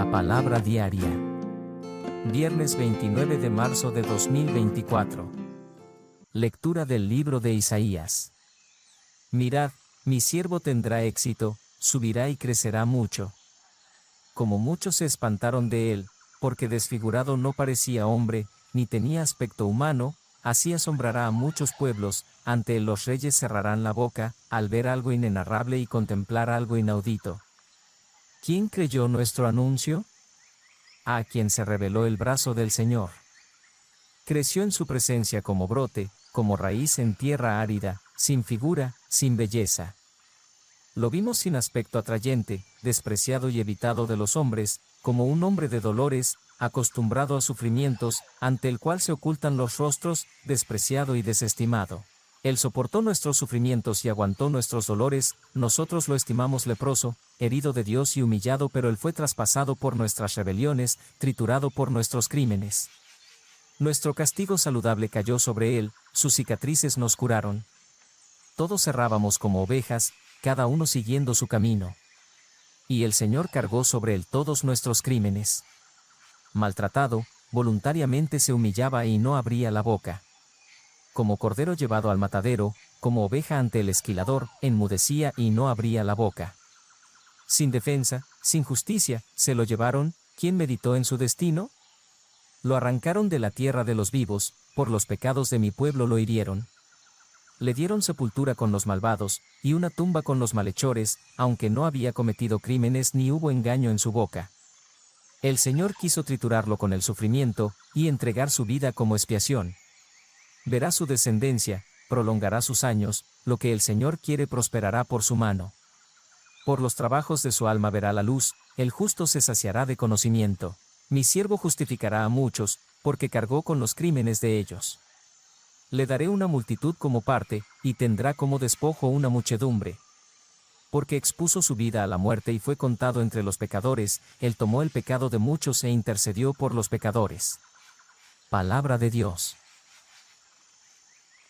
La palabra diaria. Viernes 29 de marzo de 2024. Lectura del libro de Isaías. Mirad, mi siervo tendrá éxito, subirá y crecerá mucho. Como muchos se espantaron de él, porque desfigurado no parecía hombre, ni tenía aspecto humano, así asombrará a muchos pueblos, ante él los reyes cerrarán la boca, al ver algo inenarrable y contemplar algo inaudito. ¿Quién creyó nuestro anuncio? A quien se reveló el brazo del Señor. Creció en su presencia como brote, como raíz en tierra árida, sin figura, sin belleza. Lo vimos sin aspecto atrayente, despreciado y evitado de los hombres, como un hombre de dolores, acostumbrado a sufrimientos, ante el cual se ocultan los rostros, despreciado y desestimado. Él soportó nuestros sufrimientos y aguantó nuestros dolores, nosotros lo estimamos leproso, herido de Dios y humillado, pero él fue traspasado por nuestras rebeliones, triturado por nuestros crímenes. Nuestro castigo saludable cayó sobre él, sus cicatrices nos curaron. Todos errábamos como ovejas, cada uno siguiendo su camino. Y el Señor cargó sobre él todos nuestros crímenes. Maltratado, voluntariamente se humillaba y no abría la boca. Como cordero llevado al matadero, como oveja ante el esquilador, enmudecía y no abría la boca. Sin defensa, sin justicia, se lo llevaron. ¿Quién meditó en su destino? Lo arrancaron de la tierra de los vivos, por los pecados de mi pueblo lo hirieron. Le dieron sepultura con los malvados, y una tumba con los malhechores, aunque no había cometido crímenes ni hubo engaño en su boca. El Señor quiso triturarlo con el sufrimiento, y entregar su vida como expiación. Verá su descendencia, prolongará sus años, lo que el Señor quiere prosperará por su mano. Por los trabajos de su alma verá la luz, el justo se saciará de conocimiento. Mi siervo justificará a muchos, porque cargó con los crímenes de ellos. Le daré una multitud como parte, y tendrá como despojo una muchedumbre. Porque expuso su vida a la muerte y fue contado entre los pecadores, él tomó el pecado de muchos e intercedió por los pecadores. Palabra de Dios.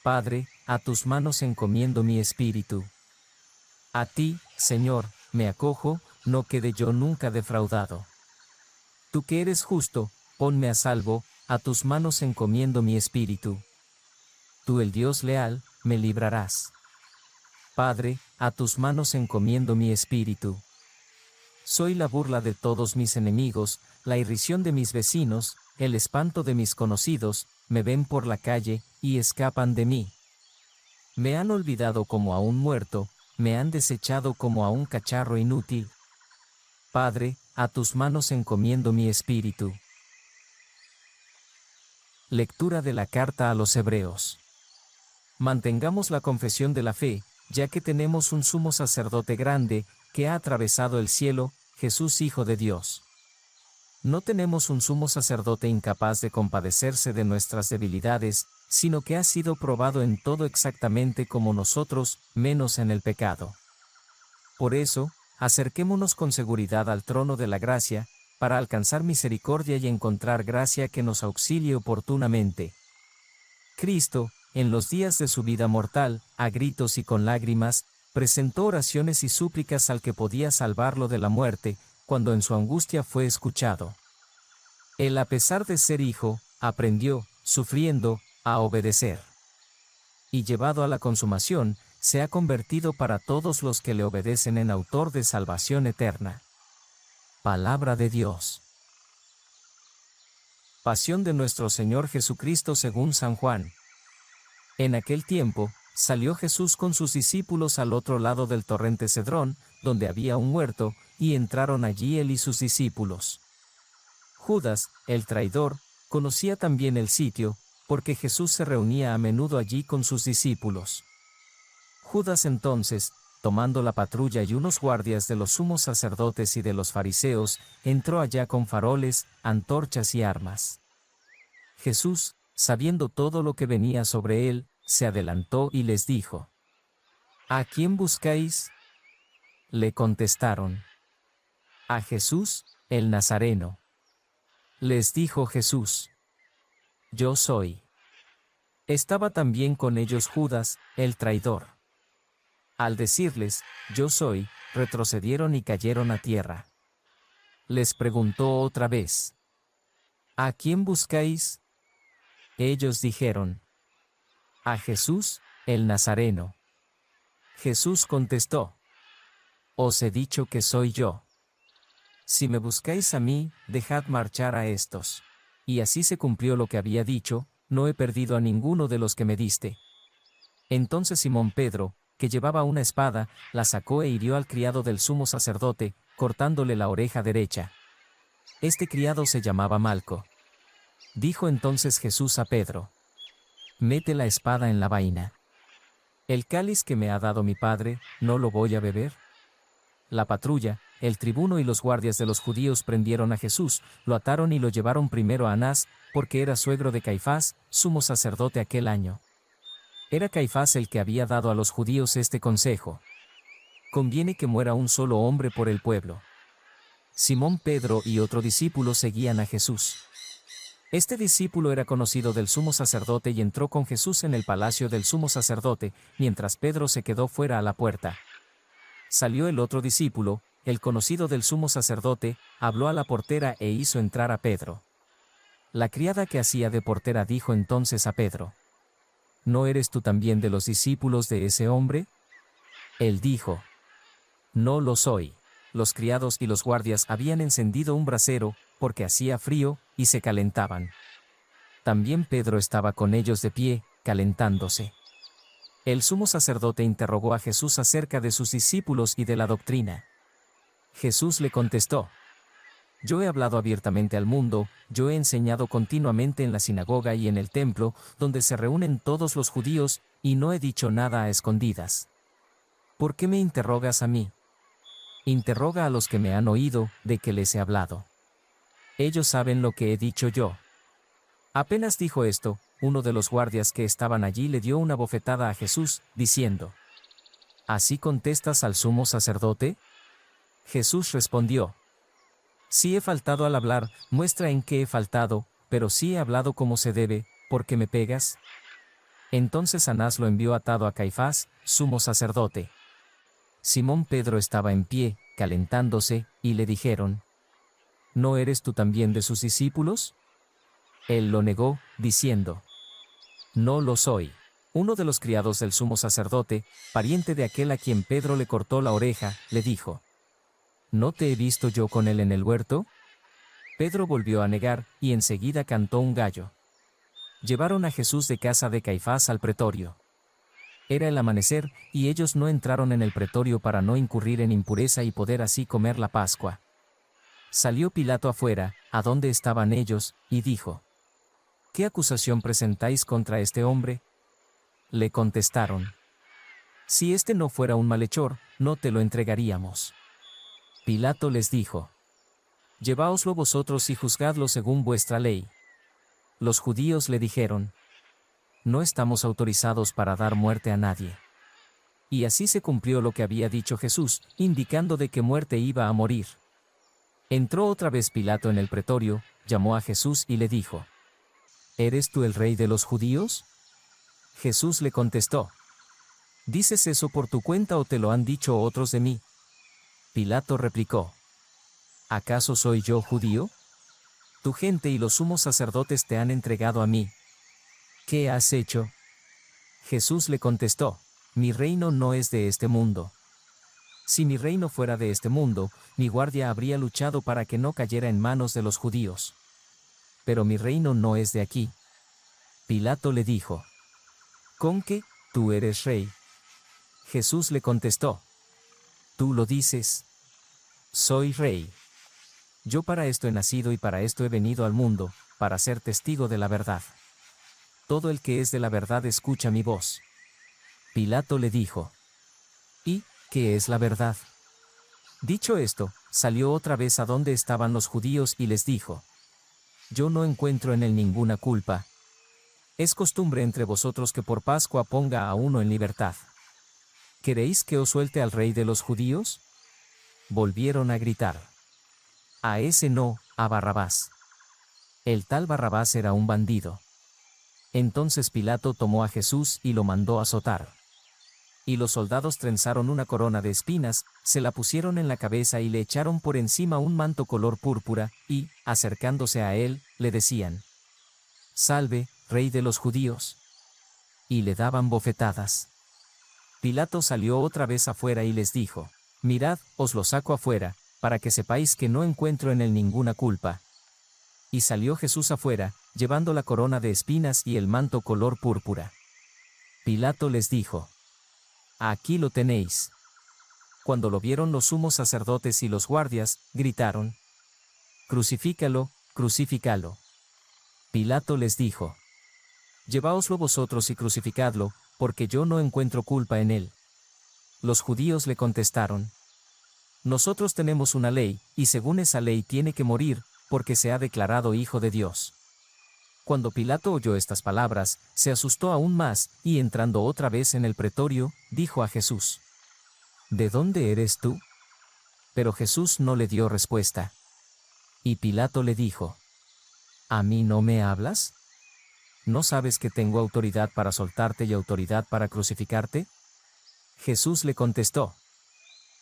Padre, a tus manos encomiendo mi espíritu. A ti, Señor, me acojo, no quede yo nunca defraudado. Tú que eres justo, ponme a salvo, a tus manos encomiendo mi espíritu. Tú, el Dios leal, me librarás. Padre, a tus manos encomiendo mi espíritu. Soy la burla de todos mis enemigos, la irrisión de mis vecinos, el espanto de mis conocidos, me ven por la calle, y escapan de mí. Me han olvidado como a un muerto, me han desechado como a un cacharro inútil. Padre, a tus manos encomiendo mi espíritu. Lectura de la carta a los Hebreos. Mantengamos la confesión de la fe, ya que tenemos un sumo sacerdote grande, que ha atravesado el cielo, Jesús Hijo de Dios. No tenemos un sumo sacerdote incapaz de compadecerse de nuestras debilidades, sino que ha sido probado en todo exactamente como nosotros, menos en el pecado. Por eso, acerquémonos con seguridad al trono de la gracia, para alcanzar misericordia y encontrar gracia que nos auxilie oportunamente. Cristo, en los días de su vida mortal, a gritos y con lágrimas, presentó oraciones y súplicas al que podía salvarlo de la muerte, cuando en su angustia fue escuchado. Él, a pesar de ser hijo, aprendió, sufriendo, a obedecer. Y llevado a la consumación, se ha convertido para todos los que le obedecen en autor de salvación eterna. Palabra de Dios. Pasión de nuestro Señor Jesucristo según San Juan. En aquel tiempo, salió Jesús con sus discípulos al otro lado del torrente Cedrón, donde había un huerto, y entraron allí él y sus discípulos. Judas, el traidor, conocía también el sitio, porque Jesús se reunía a menudo allí con sus discípulos. Judas entonces, tomando la patrulla y unos guardias de los sumos sacerdotes y de los fariseos, entró allá con faroles, antorchas y armas. Jesús, sabiendo todo lo que venía sobre él, se adelantó y les dijo: ¿A quién buscáis? Le contestaron: a Jesús, el Nazareno. Les dijo Jesús: Yo soy. Estaba también con ellos Judas, el traidor. Al decirles: Yo soy, retrocedieron y cayeron a tierra. Les preguntó otra vez: ¿A quién buscáis? Ellos dijeron: a Jesús, el Nazareno. Jesús contestó: os he dicho que soy yo. Si me buscáis a mí, dejad marchar a estos. Y así se cumplió lo que había dicho: no he perdido a ninguno de los que me diste. Entonces Simón Pedro, que llevaba una espada, la sacó e hirió al criado del sumo sacerdote, cortándole la oreja derecha. Este criado se llamaba Malco. Dijo entonces Jesús a Pedro: mete la espada en la vaina. ¿El cáliz que me ha dado mi padre, no lo voy a beber? La patrulla, el tribuno y los guardias de los judíos prendieron a Jesús, lo ataron y lo llevaron primero a Anás, porque era suegro de Caifás, sumo sacerdote aquel año. Era Caifás el que había dado a los judíos este consejo: conviene que muera un solo hombre por el pueblo. Simón Pedro y otro discípulo seguían a Jesús. Este discípulo era conocido del sumo sacerdote y entró con Jesús en el palacio del sumo sacerdote, mientras Pedro se quedó fuera a la puerta. Salió el otro discípulo, el conocido del sumo sacerdote, habló a la portera e hizo entrar a Pedro. La criada que hacía de portera dijo entonces a Pedro: ¿no eres tú también de los discípulos de ese hombre? Él dijo: no lo soy. Los criados y los guardias habían encendido un brasero, porque hacía frío, y se calentaban. También Pedro estaba con ellos de pie, calentándose. El sumo sacerdote interrogó a Jesús acerca de sus discípulos y de la doctrina. Jesús le contestó: yo he hablado abiertamente al mundo, yo he enseñado continuamente en la sinagoga y en el templo, donde se reúnen todos los judíos, y no he dicho nada a escondidas. ¿Por qué me interrogas a mí? Interroga a los que me han oído, de que les he hablado. Ellos saben lo que he dicho yo. Apenas dijo esto, uno de los guardias que estaban allí le dio una bofetada a Jesús, diciendo: ¿así contestas al sumo sacerdote? Jesús respondió: si he faltado al hablar, muestra en qué he faltado, pero si he hablado como se debe, ¿por qué me pegas? Entonces Anás lo envió atado a Caifás, sumo sacerdote. Simón Pedro estaba en pie, calentándose, y le dijeron: ¿no eres tú también de sus discípulos? Él lo negó, diciendo: no lo soy. Uno de los criados del sumo sacerdote, pariente de aquel a quien Pedro le cortó la oreja, le dijo: ¿no te he visto yo con él en el huerto? Pedro volvió a negar, y enseguida cantó un gallo. Llevaron a Jesús de casa de Caifás al pretorio. Era el amanecer, y ellos no entraron en el pretorio para no incurrir en impureza y poder así comer la Pascua. Salió Pilato afuera, a donde estaban ellos, y dijo: ¿qué acusación presentáis contra este hombre? Le contestaron: si este no fuera un malhechor, no te lo entregaríamos. Pilato les dijo: lleváoslo vosotros y juzgadlo según vuestra ley. Los judíos le dijeron: no estamos autorizados para dar muerte a nadie. Y así se cumplió lo que había dicho Jesús, indicando de qué muerte iba a morir. Entró otra vez Pilato en el pretorio, llamó a Jesús y le dijo: ¿eres tú el rey de los judíos? Jesús le contestó: ¿dices eso por tu cuenta o te lo han dicho otros de mí? Pilato replicó: ¿acaso soy yo judío? Tu gente y los sumos sacerdotes te han entregado a mí. ¿Qué has hecho? Jesús le contestó: mi reino no es de este mundo. Si mi reino fuera de este mundo, mi guardia habría luchado para que no cayera en manos de los judíos. Pero mi reino no es de aquí. Pilato le dijo: ¿con qué tú eres rey? Jesús le contestó: tú lo dices. Soy rey. Yo para esto he nacido y para esto he venido al mundo, para ser testigo de la verdad. Todo el que es de la verdad escucha mi voz. Pilato le dijo: ¿y qué es la verdad? Dicho esto, salió otra vez a donde estaban los judíos y les dijo: yo no encuentro en él ninguna culpa. Es costumbre entre vosotros que por Pascua ponga a uno en libertad. ¿Queréis que os suelte al rey de los judíos? Volvieron a gritar: a ese no, a Barrabás. El tal Barrabás era un bandido. Entonces Pilato tomó a Jesús y lo mandó azotar. Y los soldados trenzaron una corona de espinas, se la pusieron en la cabeza y le echaron por encima un manto color púrpura, y, acercándose a él, le decían: «Salve, Rey de los judíos». Y le daban bofetadas. Pilato salió otra vez afuera y les dijo: «Mirad, os lo saco afuera, para que sepáis que no encuentro en él ninguna culpa». Y salió Jesús afuera, llevando la corona de espinas y el manto color púrpura. Pilato les dijo: «Aquí lo tenéis». Cuando lo vieron los sumos sacerdotes y los guardias, gritaron: «Crucifícalo, crucifícalo». Pilato les dijo: «Lleváoslo vosotros y crucificadlo, porque yo no encuentro culpa en él». Los judíos le contestaron: «Nosotros tenemos una ley, y según esa ley tiene que morir, porque se ha declarado Hijo de Dios». Cuando Pilato oyó estas palabras, se asustó aún más, y entrando otra vez en el pretorio, dijo a Jesús: «¿De dónde eres tú?». Pero Jesús no le dio respuesta. Y Pilato le dijo: «¿A mí no me hablas? ¿No sabes que tengo autoridad para soltarte y autoridad para crucificarte?». Jesús le contestó: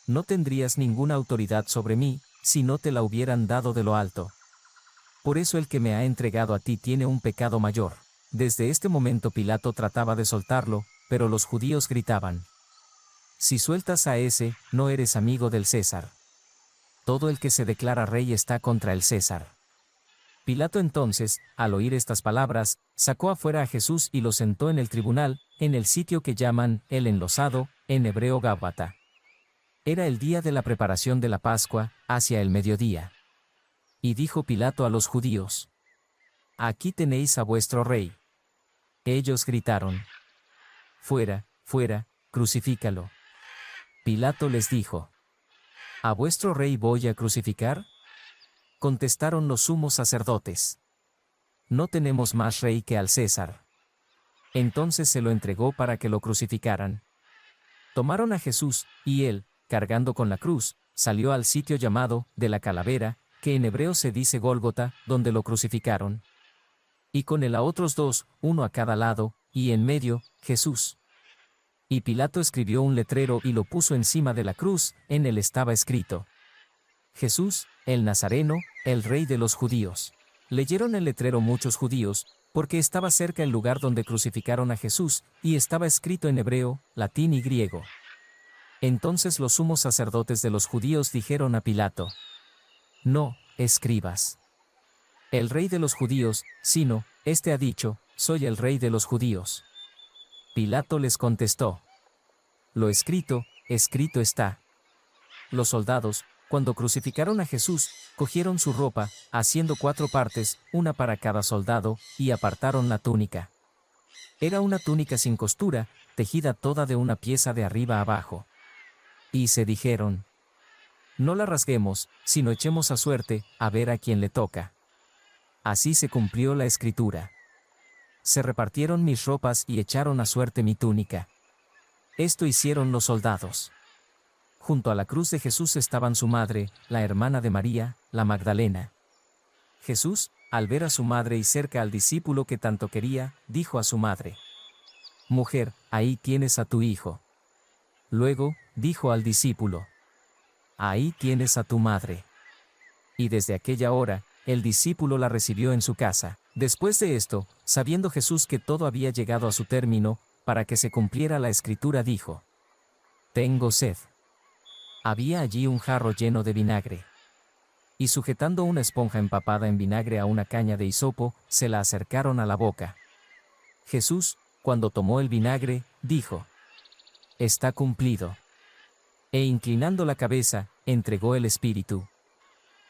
«No tendrías ninguna autoridad sobre mí, si no te la hubieran dado de lo alto. Por eso el que me ha entregado a ti tiene un pecado mayor». Desde este momento Pilato trataba de soltarlo, pero los judíos gritaban: «Si sueltas a ese, no eres amigo del César. Todo el que se declara rey está contra el César». Pilato entonces, al oír estas palabras, sacó afuera a Jesús y lo sentó en el tribunal, en el sitio que llaman el Enlosado, en hebreo Gábata. Era el día de la preparación de la Pascua, hacia el mediodía. Y dijo Pilato a los judíos: «Aquí tenéis a vuestro rey». Ellos gritaron: «Fuera, fuera, crucifícalo». Pilato les dijo: «¿A vuestro rey voy a crucificar?». Contestaron los sumos sacerdotes: «No tenemos más rey que al César». Entonces se lo entregó para que lo crucificaran. Tomaron a Jesús, y él, cargando con la cruz, salió al sitio llamado de la calavera, que en hebreo se dice Gólgota, donde lo crucificaron. Y con él a otros dos, uno a cada lado, y en medio, Jesús. Y Pilato escribió un letrero y lo puso encima de la cruz, en él estaba escrito: «Jesús, el Nazareno, el Rey de los judíos». Leyeron el letrero muchos judíos, porque estaba cerca el lugar donde crucificaron a Jesús, y estaba escrito en hebreo, latín y griego. Entonces los sumos sacerdotes de los judíos dijeron a Pilato: «No escribas el Rey de los judíos, sino, este ha dicho: soy el Rey de los judíos». Pilato les contestó: «Lo escrito, escrito está». Los soldados, cuando crucificaron a Jesús, cogieron su ropa, haciendo 4 partes, una para cada soldado, y apartaron la túnica. Era una túnica sin costura, tejida toda de una pieza de arriba abajo. Y se dijeron: «No la rasguemos, sino echemos a suerte, a ver a quién le toca». Así se cumplió la escritura: «Se repartieron mis ropas y echaron a suerte mi túnica». Esto hicieron los soldados. Junto a la cruz de Jesús estaban su madre, la hermana de María, la Magdalena. Jesús, al ver a su madre y cerca al discípulo que tanto quería, dijo a su madre: «Mujer, ahí tienes a tu hijo». Luego, dijo al discípulo: «Ahí tienes a tu madre». Y desde aquella hora, el discípulo la recibió en su casa. Después de esto, sabiendo Jesús que todo había llegado a su término, para que se cumpliera la escritura dijo: «Tengo sed». Había allí un jarro lleno de vinagre. Y sujetando una esponja empapada en vinagre a una caña de hisopo, se la acercaron a la boca. Jesús, cuando tomó el vinagre, dijo: «Está cumplido». E inclinando la cabeza, entregó el espíritu.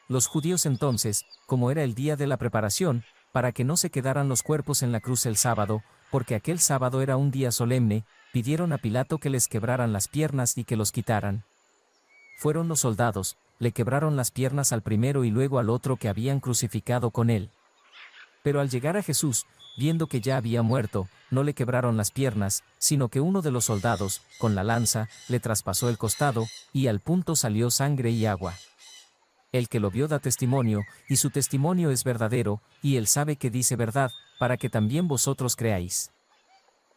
Los judíos entonces, como era el día de la preparación, para que no se quedaran los cuerpos en la cruz el sábado, porque aquel sábado era un día solemne, pidieron a Pilato que les quebraran las piernas y que los quitaran. Fueron los soldados, le quebraron las piernas al primero y luego al otro que habían crucificado con él. Pero al llegar a Jesús, viendo que ya había muerto, no le quebraron las piernas, sino que uno de los soldados, con la lanza, le traspasó el costado, y al punto salió sangre y agua. El que lo vio da testimonio, y su testimonio es verdadero, y él sabe que dice verdad, para que también vosotros creáis.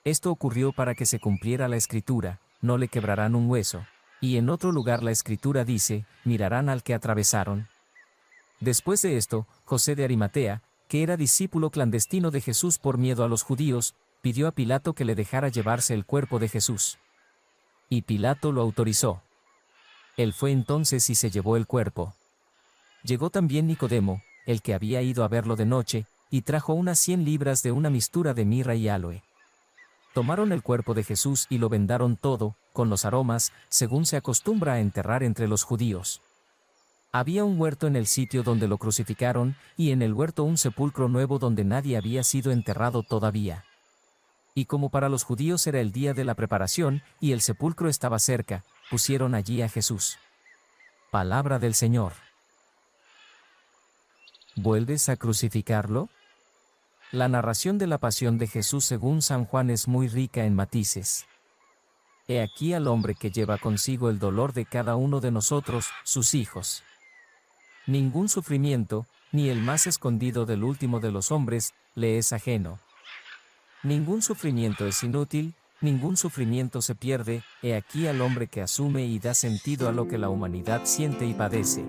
Esto ocurrió para que se cumpliera la escritura: no le quebrarán un hueso. Y en otro lugar la Escritura dice, mirarán al que atravesaron. Después de esto, José de Arimatea, que era discípulo clandestino de Jesús por miedo a los judíos, pidió a Pilato que le dejara llevarse el cuerpo de Jesús. Y Pilato lo autorizó. Él fue entonces y se llevó el cuerpo. Llegó también Nicodemo, el que había ido a verlo de noche, y trajo unas 100 libras de una mistura de mirra y áloe. Tomaron el cuerpo de Jesús y lo vendaron todo, con los aromas, según se acostumbra a enterrar entre los judíos. Había un huerto en el sitio donde lo crucificaron, y en el huerto un sepulcro nuevo donde nadie había sido enterrado todavía. Y como para los judíos era el día de la preparación, y el sepulcro estaba cerca, pusieron allí a Jesús. Palabra del Señor. ¿Vuelves a crucificarlo? La narración de la pasión de Jesús según San Juan es muy rica en matices. He aquí al hombre que lleva consigo el dolor de cada uno de nosotros, sus hijos. Ningún sufrimiento, ni el más escondido del último de los hombres, le es ajeno. Ningún sufrimiento es inútil, ningún sufrimiento se pierde, he aquí al hombre que asume y da sentido a lo que la humanidad siente y padece.